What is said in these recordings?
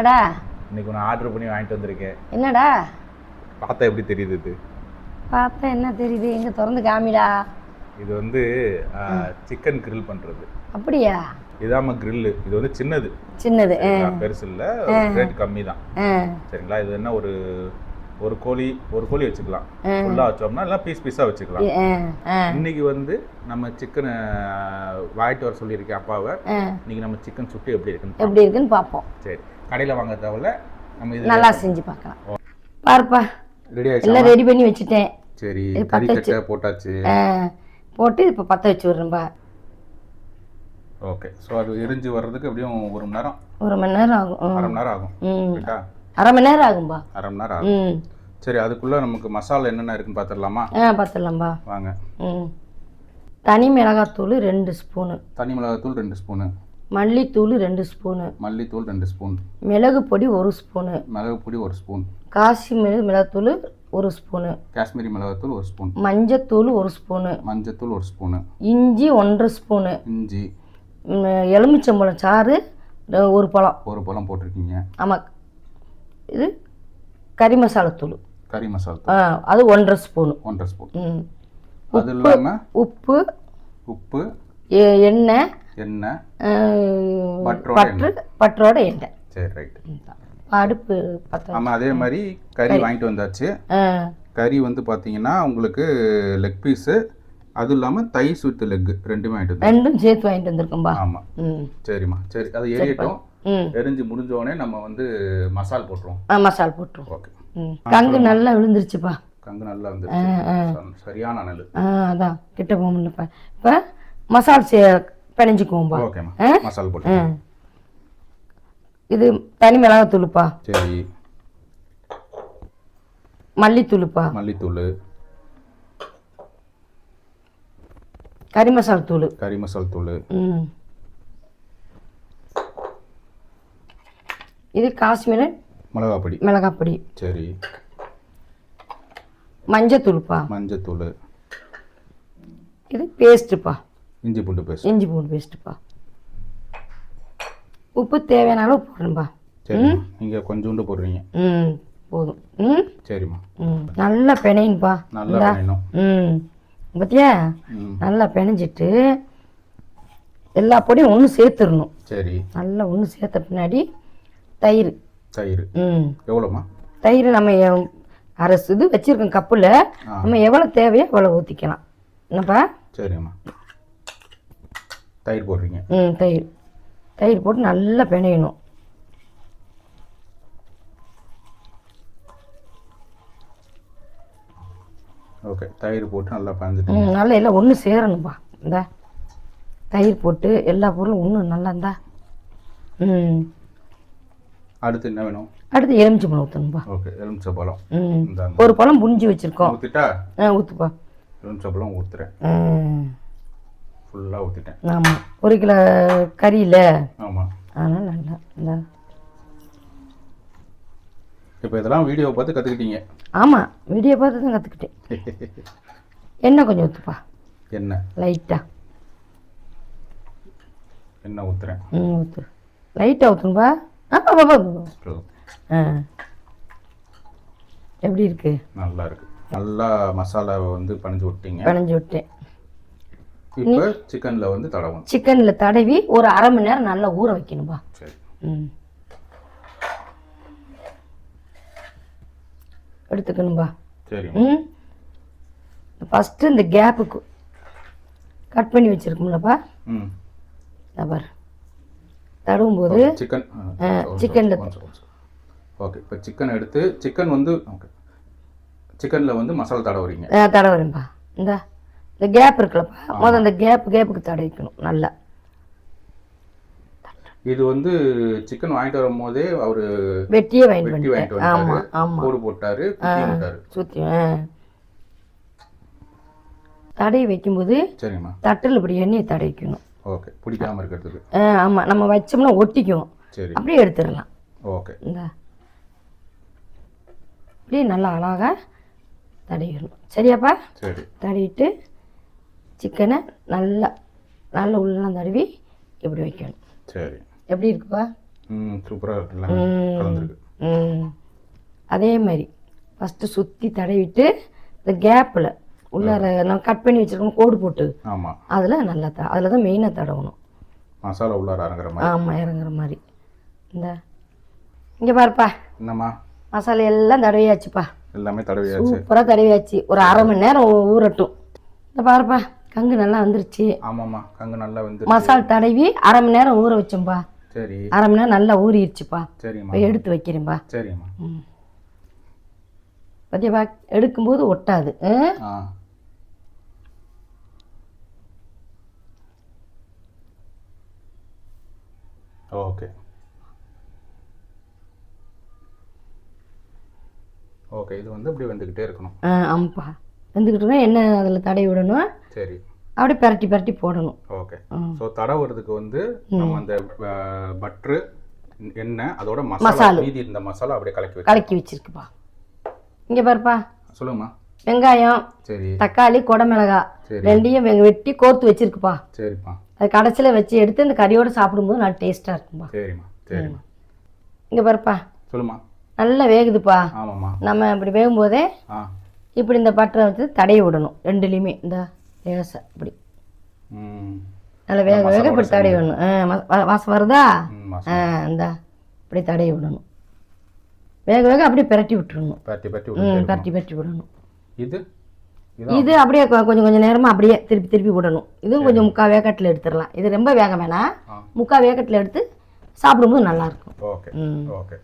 என்னடா இன்னைக்கு நான் ஆர்டர் பண்ணி வாங்கிட்டு வந்திருக்கேன். என்னடா பார்த்தா எப்படி தெரியுது? இது பார்த்தா என்ன தெரியுது? எங்க திறந்து காமிடா. இது வந்து சிக்கன் கிரில் பண்ணுறது. அப்படியா? இதாம கிரில்லு. இது வந்து சின்னது சின்னது, பெருசு இல்லை, ரேட் கம்மி தான். சரிங்களா? இது என்ன ஒரு கோழி வச்சுக்கலாம். ஃபுல்லாக வச்சோம்னா எல்லாம் பீஸாக வச்சுக்கலாம். இன்னைக்கு வந்து நம்ம சிக்கனை வாங்கிட்டு வர சொல்லியிருக்கேன் அப்பாவை. இன்னைக்கு நம்ம சிக்கன் சுட்டு எப்படி இருக்குன்னு பார்ப்போம். சரி, கடையில் வாங்க தேவையில்ல, நம்ம இது நல்லா செஞ்சு பார்க்கலாம். பாருப்பா, ரெடி ஆயிடுச்சு. எல்லாம் ரெடி பண்ணி வச்சுட்டேன். சரி, கறிக்கட்டை போட்டாச்சு. போட்டு இப்போ பற்ற வச்சு விட்றேன்பா. ஓகே, ஸோ அது எரிஞ்சு வர்றதுக்கு எப்படியும் 1 மணி நேரம். 1 மணி நேரம் ஆகும். 1/2 மணி நேரம் ஆகும். அரை மணி நேரம் ஆகும்பா. 1/2 மணி நேரம் ஆகும். சரி, அதுக்குள்ளே நமக்கு மசாலா என்னென்ன இருக்குன்னு பார்த்துடலாமா? பார்த்துடலாம்பா, வாங்க. தனி மிளகாத்தூள் 2 ஸ்பூனு. தனி மிளகாத்தூள் 2 ஸ்பூனு. மல்லித்தூள் 2 ஸ்பூனு. மல்லித்தூள் 2 ஸ்பூன். மிளகு பொடி 1 ஸ்பூனு. மிளகு பொடி 1 ஸ்பூன். காஷ்மீரி மிளகாத்தூள் 1 ஸ்பூனு. காஷ்மீரி மிளகாத்தூள் 1 ஸ்பூன். மஞ்சத்தூள் 1 ஸ்பூனு. மஞ்சத்தூள் 1 ஸ்பூனு. இஞ்சி 1 ஸ்பூனு. இஞ்சி. எலுமிச்சம்பழம் சாறு 1 பழம். 1 பழம் போட்டிருக்கீங்க. ஆமாம். இது கறி மசாலா தூள். கறி மசாலா அது 1/2 ஸ்பூனு. 1/2 ஸ்பூன். அது இல்லாமல் உப்பு, எண்ணெய், பட்டரோட எண்ணெய். சரி, ரைட். அடுப்பு பற்ற. ஆமாம், அதே மாதிரி கறி வாங்கிட்டு வந்தாச்சு. கறி வந்து பார்த்தீங்கன்னா உங்களுக்கு லெக் பீஸு, அதுவும் இல்லாமல் தைஸ் வித் லெக் ரெண்டுமே வாங்கிட்டு வந்து. ரெண்டும் சேர்த்து வாங்கிட்டு வந்திருக்கோம்பா. ஆமாம். சரிம்மா, சரி, அது எரியட்டும். எரிஞ்சு முடிஞ்சோடனே நம்ம வந்து மசால் போட்டுருவோம். மசால் போட்டுருவோம். ஓகே. கங்கு நல்லா விழுந்துருச்சுப்பா. கங்கு நல்லா விழுந்துருச்சு. சரியான அனல். அதான் கிட்ட போக முடியலப்பா. இப்போ மசால் பிணைஞ்சிக்குவோம்பா. ஓகேம்மா, மசால் போட்டு. இது தனி மிளகாத்தூளுப்பா. சரி. மல்லித்தூளுப்பா. மல்லித்தூள். கறி மசாலா தூள். கறி மசாலா தூள். இது காஷ்மீரி மிளகாப்பொடி. மிளகாப்பொடி. சரி. மஞ்சத்தூள்ப்பா. மஞ்சத்தூள். இது பேஸ்ட்டுப்பா. இஞ்சி பூண்டு பேஸ்ட். இஞ்சி பூண்டு பேஸ்ட்டுப்பா. உப்பு தேவையான அளவு போடணும்பா. சரி, நீங்கள் கொஞ்சோண்டு போடுறீங்க. போதும். சரிம்மா. நல்லா பிணையணுப்பா. நல்லா பிணையணும். பார்த்தியா? நல்லா பிணைஞ்சிட்டு எல்லா பொடியும் ஒன்று சேர்த்துடணும். சரி. நல்லா ஒன்று சேர்த்த பின்னாடி தயிர். தயிர் எவ்வளோம்மா? தயிர் நம்ம அரசு இது வச்சுருக்கோம் கப்பில். நம்ம எவ்வளோ தேவையோ அவ்வளோ ஊற்றிக்கலாம். என்னப்பா? சரிம்மா. தயிர் போடுறீங்க. தயிர் போட்டு நல்லா பிணையணும். ஓகே, தயிர் போட்டு நல்லா பிணைஞ்சிட்டு நல்லா எல்லாம் ஒன்று சேரணும்பா. இந்த தயிர் போட்டு எல்லா பொருளும் ஒன்று நல்லா இருந்தா. அடுத்து என்ன வேணும்? அடுத்து எலுமிச்சம்பழம் ஊற்றணும்பா. ஓகே, எலுமிச்சம்பழம். 1 பழம் புரிஞ்சு வச்சுருக்கோம். ஊற்றிட்டா? ஊற்றுப்பா. எலுமிச்சம்பழம் ஊற்றுறேன். ஃபுல்லாக ஊற்றிட்டேன். ஆமாம், 1 கிலோ கறியில். ஆமாம். அதனால் நல்லா இந்த இப்போ இதெல்லாம் வீடியோவை பார்த்து கற்றுக்கிட்டீங்க? ஆமாம், வீடியோ பார்த்து தான் கற்றுக்கிட்டேன். எண்ணெய் கொஞ்சம் ஊற்றுப்பா. எண்ணெய் லைட்டாக. எண்ணெய் ஊற்றுறேன். ஊற்று. லைட்டாக ஊற்றுன்பா. எப்படி இருக்கு? நல்லா இருக்கு. நல்லா மசாலாவை வந்து பணிஞ்சு விட்டீங்க. பணிஞ்சு விட்டேன். இப்போ சிக்கனில் வந்து தடவணும். சிக்கனில் தடவி ஒரு 1/2 மணி நேரம் நல்லா ஊற வைக்கணும்பா. சரி. எடுத்துக்கணும்பா. சரி. ஃபஸ்ட்டு இந்த கேப்புக்கு கட் பண்ணி வச்சுருக்கோம்லப்பா. பார் தடவும் போது சிக்கனில். ஓகே, இப்போ சிக்கன் எடுத்து சிக்கன் வந்து ஓகே சிக்கனில் வந்து மசாலா தடவுறீங்க. தடவுறேன்ப்பா. இந்த கேப் இருக்குல்லப்பா, முதல்ல அந்த கேப்புக்கு தடவிக்கணும் நல்லா. இது வந்து சிக்கன் வாங்கிட்டு வரும்போதே அவர் வெட்டியே வாங்கிட்டு வந்தாரு. ஆமாம் ஆமாம், போடு போட்டாரு, சுற்றி தடவி வைக்கும்போது. சரிம்மா. தட்டில் இப்படி எண்ணெயை தடவிக்கணும். ஓகே, பிடிக்காம இருக்கிறதுக்கு. ஆமாம், நம்ம வச்சோம்னா ஒட்டிக்கும். சரி, அப்படியே எடுத்துடலாம். ஓகே. இந்த இப்படியே நல்லா அழகாக தடவிடணும். சரியாப்பா? சரி. தடவிட்டு சிக்கனை நல்லா நல்லா உள்ளெல்லாம் தடவி இப்படி வைக்கணும். சரி. எப்படி இருக்குப்பா? சூப்பராக இருக்குல்ல, கலந்துருக்கு. அதே மாதிரி ஃபஸ்ட்டு சுற்றி தடவிட்டு இந்த கேப்பில் உள்ளார நான் கட் பண்ணி வச்சுருக்கோம் கோடு போட்டு, ஆமாம், அதில் நல்லா அதில் தான் மெயினாக தடவணும். மசாலா உள்ளார இறங்குற மாதிரி. ஆமாம், இறங்குற மாதிரி. இந்த இங்கே பாருப்பா, என்னம்மா மசாலா எல்லாம் தடவியாச்சுப்பா, எல்லாமே தடவியாச்சு, சூப்பராக தடவியாச்சு. ஒரு அரை மணி நேரம் ஊறட்டும். இந்த பாருப்பா, கங்கு நல்லா வந்துருச்சு. ஆமாம்மா, கங்கு நல்லா வந்து மசாலா தடவி அரை மணி நேரம் ஊற வச்சோம்பா. சரி, அரை மணி நேரம் நல்லா ஊறிடுச்சுப்பா. சரிம்மா, எடுத்து வைக்கிறேன்பா. சரிம்மா. பத்தியப்பா, எடுக்கும்போது ஒட்டாது. ஓகே ஓகே, இது வந்து இப்படி வந்துக்கிட்டே இருக்கணும். ஆமாப்பா, வெந்துக்கிட்டு எண்ணெய் அதில் தடவி விடணும். சரி, அப்படியே பரட்டி பரட்டி போடணும். ஓகே. ஸோ தடவுறதுக்கு வந்து நம்ம அந்த பட்ரு, எண்ணெய், அதோட மசாலா, மீதி இந்த மசாலா அப்படியே கலக்கி வச்சிருக்குப்பா. இங்கே பாருப்பா, சொல்லுங்கம்மா. வெங்காயம், சரி, தக்காளி, குடமிளகாய் ரெண்டையும் வெட்டி கோர்த்து வச்சிருக்குப்பா. சரிப்பா. அது கடைசியில் வச்சு எடுத்து இந்த கறியோடு சாப்பிடும்போது நல்லா டேஸ்ட்டாக இருக்கும்பா. சரிம்மா, சரிம்மா. இங்கே பாருப்பா, சொல்லுமா. நல்லா வேகுதுப்பா. ஆமாம்மா. நம்ம இப்படி வேகும்போதே இப்படி இந்த பட்டரை வச்சு தடவி விடணும் ரெண்டுலேயுமே. இந்த லேசாக இப்படி நல்லா வேக வேக இப்படி தடவி விடணும். வாசம் வருதா? இந்த இப்படி தடவி விடணும். வேக வேக அப்படியே பிரட்டி விட்டுருணும். பிரட்டி விடணும். இது அப்படியே கொஞ்சம் கொஞ்சம் நேரமாக அப்படியே திருப்பி திருப்பி விடணும். இதுவும் கொஞ்சம் முக்கால் வேகட்டில் எடுத்துடலாம். இது ரொம்ப வேக வேணாம், முக்கால் வேகட்டில் எடுத்து சாப்பிடும்போது நல்லா இருக்கும். Okay okay.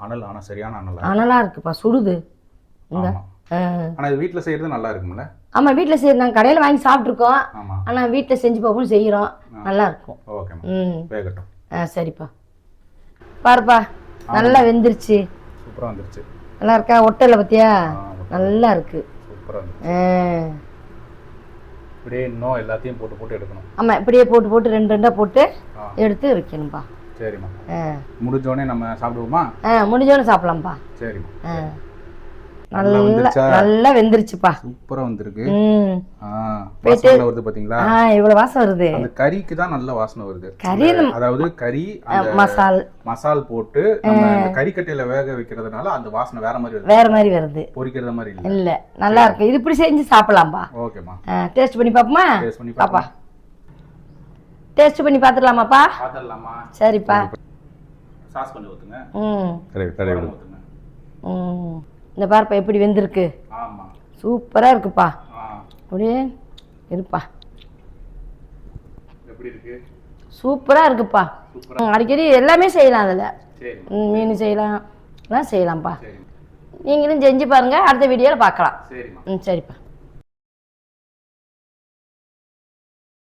அனல் ஆனா சரியான அனல். அனலா இருக்குப்பா, சுடுது. இந்த ஆனா இது வீட்ல செய்யறது நல்லா இருக்கும்ல? ஆமா, வீட்ல செய்யறது. நாங்க கடையில வாங்கி சாப்பிட்டுருக்கோம். ஆனா வீட்ல செஞ்சு பார்ப்போம், செய்யறோம், நல்லா இருக்கும். ஓகேம்மா, வேகட்டும். சரிப்பா. பாருப்பா, நல்லா வெந்துருச்சு. சூப்பரா வந்துருச்சு. நல்லா இருக்கா? ஒட்டல பத்தியா? நல்லா இருக்கு. சூப்பரா வந்துருச்சு. இப்படியே இன்னும் எல்லாத்தையும் போட்டு போட்டு எடுக்கணும். ஆமா, இப்படியே போட்டு போட்டு ரெண்டு ரெண்டா போட்டு எடுத்து வைக்கணும்பா. சரிம்மா. முடிஞ்சோடனே நம்ம சாப்பிடுவோமா? முடிஞ்சோடனே சாப்பிடலாம்ப்பா. சரிம்மா. நல்லா வெந்துருச்சுப்பா. சூப்பரா வந்திருக்கு. வாசனை வருது பாத்தீங்களா? இவ்வளவு வாசம் வருது. அந்த கறிக்கு தான் நல்ல வாசனை வருது. கறி, அதாவது கறி மசால் போட்டு நம்ம இந்த கறிக்கட்டையில வேக வைக்கிறதுனால அந்த வாசனை வேற மாதிரி வருது. பொரிக்கிற மாதிரி இல்ல. நல்லா இருக்கு. இது இப்படி செஞ்சு சாப்பிடலாம்பா. ஓகேமா. டேஸ்ட் பண்ணி பாப்போமா? டேஸ்ட் பண்ணி பாப்பா. டேஸ்ட் பண்ணி பாத்துடலாமாப்பா? பாத்துடலாமா. சரிப்பா. சாஸ் கொஞ்சம் ஊத்துங்க. ஊத்துங்க. இந்த பாருப்பா எப்படி வெந்திருக்கு. ஆமா, சூப்பரா இருக்குப்பா. அப்படியே இருப்பா. எப்படி இருக்கு? சூப்பரா இருக்குப்பா. அடிக்கடி எல்லாமே செய்யலாம். அதில் மீன் செய்யலாம், எல்லாம் செய்யலாம்ப்பா. நீங்களும் செஞ்சு பாருங்க. அடுத்த வீடியோவில் பார்க்கலாம். சரிப்பா.